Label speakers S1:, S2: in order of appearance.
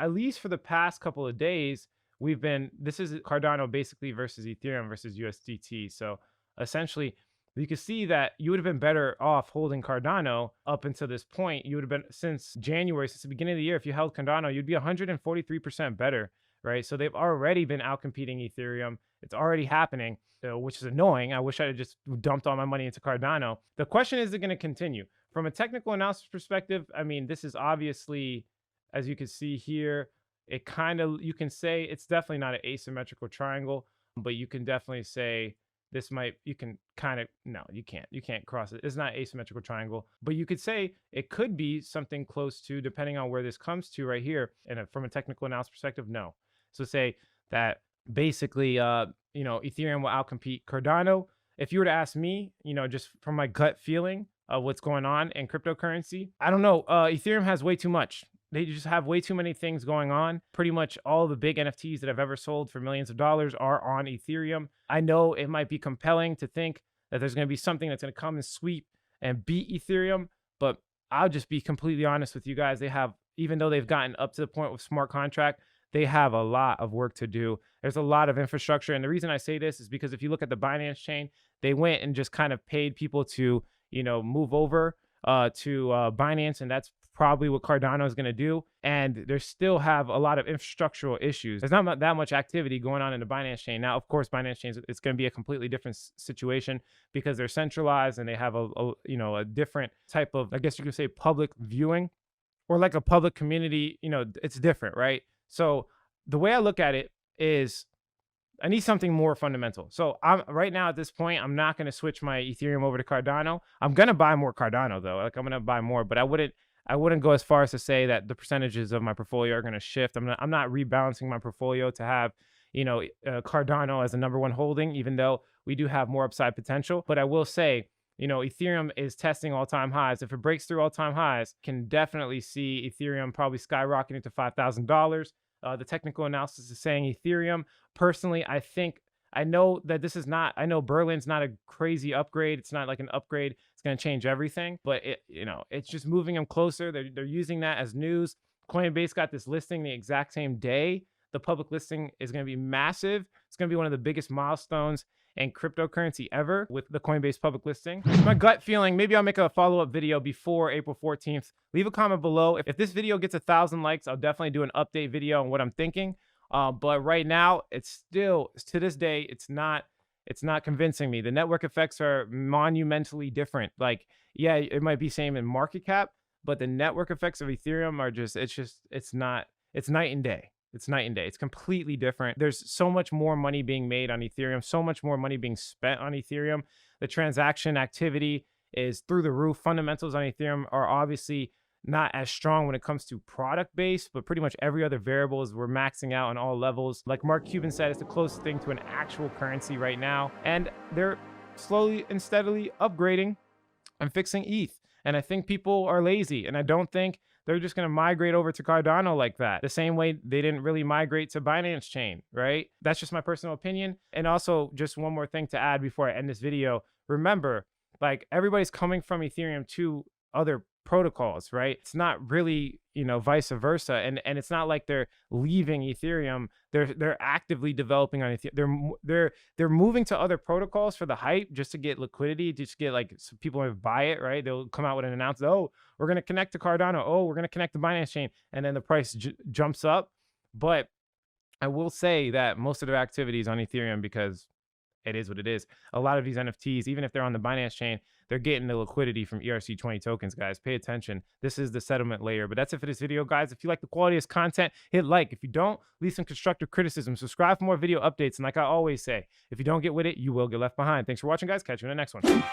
S1: at least for the past couple of days, this is Cardano basically versus Ethereum versus USDT. So essentially, you can see that you would have been better off holding Cardano up until this point. You would have been, since January, since the beginning of the year, if you held Cardano, you'd be 143% better, right? So they've already been outcompeting Ethereum. It's already happening, which is annoying. I wish I had just dumped all my money into Cardano. The question is it going to continue? From a technical analysis perspective, I mean, this is obviously, as you can see here, it kind of, you can say it's definitely not an asymmetrical triangle, but you can definitely say this might, you can kind of, no, you can't cross it. It's not asymmetrical triangle, but you could say it could be something close to, depending on where this comes to right here. And from a technical analysis perspective, no. So say that basically, Ethereum will outcompete Cardano. If you were to ask me, just from my gut feeling of what's going on in cryptocurrency, I don't know. Ethereum has way too much. They just have way too many things going on. Pretty much all the big NFTs that I've ever sold for millions of dollars are on Ethereum. I know it might be compelling to think that there's going to be something that's going to come and sweep and beat Ethereum, but I'll just be completely honest with you guys. They have, even though they've gotten up to the point with smart contract, they have a lot of work to do. There's a lot of infrastructure. And the reason I say this is because if you look at the Binance chain, they went and just kind of paid people to, move over to Binance, and that's probably what Cardano is going to do. And they still have a lot of infrastructural issues. There's not that much activity going on in the Binance chain. Now, of course, Binance chain, it's going to be a completely different situation because they're centralized and they have a different type of, I guess you could say, public viewing, or like a public community. It's different, right? So the way I look at it is I need something more fundamental. So I'm right now at this point, I'm not going to switch my Ethereum over to Cardano. I'm going to buy more Cardano though. Like I'm going to buy more, but I wouldn't go as far as to say that the percentages of my portfolio are going to shift. I'm not rebalancing my portfolio to have, Cardano as a number one holding, even though we do have more upside potential. But I will say, Ethereum is testing all-time highs. If it breaks through all-time highs, can definitely see Ethereum probably skyrocketing to $5,000. The technical analysis is saying Ethereum. Personally, I know that this is not, I know Berlin's not a crazy upgrade. It's not like an upgrade. It's going to change everything, but it's just moving them closer. They're using that as news. Coinbase got this listing the exact same day. The public listing is going to be massive. It's going to be one of the biggest milestones in cryptocurrency ever with the Coinbase public listing. My gut feeling, maybe I'll make a follow-up video before April 14th. Leave a comment below. If this video gets 1,000 likes, I'll definitely do an update video on what I'm thinking. But right now, it's still, to this day, it's not convincing me. The network effects are monumentally different. Like, yeah, it might be same in market cap, but the network effects of Ethereum are it's night and day. It's night and day. It's completely different. There's so much more money being made on Ethereum, so much more money being spent on Ethereum. The transaction activity is through the roof. Fundamentals on Ethereum are obviously not as strong when it comes to product base, but pretty much every other variable is we're maxing out on all levels. Like Mark Cuban said, it's the closest thing to an actual currency right now. And they're slowly and steadily upgrading and fixing ETH. And I think people are lazy, and I don't think they're just going to migrate over to Cardano like that. The same way they didn't really migrate to Binance chain, right? That's just my personal opinion. And also just one more thing to add before I end this video. Remember, like everybody's coming from Ethereum to other protocols, right? It's not really, vice versa. And it's not like they're leaving Ethereum. They're actively developing on Ethereum. They're moving to other protocols for the hype, just to get liquidity, just to get like so people might buy it, right? They'll come out with an announcement, oh, we're going to connect to Cardano. Oh, we're going to connect to Binance chain. And then the price jumps up. But I will say that most of their activities on Ethereum, because it is what it is. A lot of these NFTs, even if they're on the Binance chain, they're getting the liquidity from ERC20 tokens, guys. Pay attention. This is the settlement layer. But that's it for this video, guys. If you like the quality of this content, hit like. If you don't, leave some constructive criticism. Subscribe for more video updates. And like I always say, if you don't get with it, you will get left behind. Thanks for watching, guys. Catch you in the next one.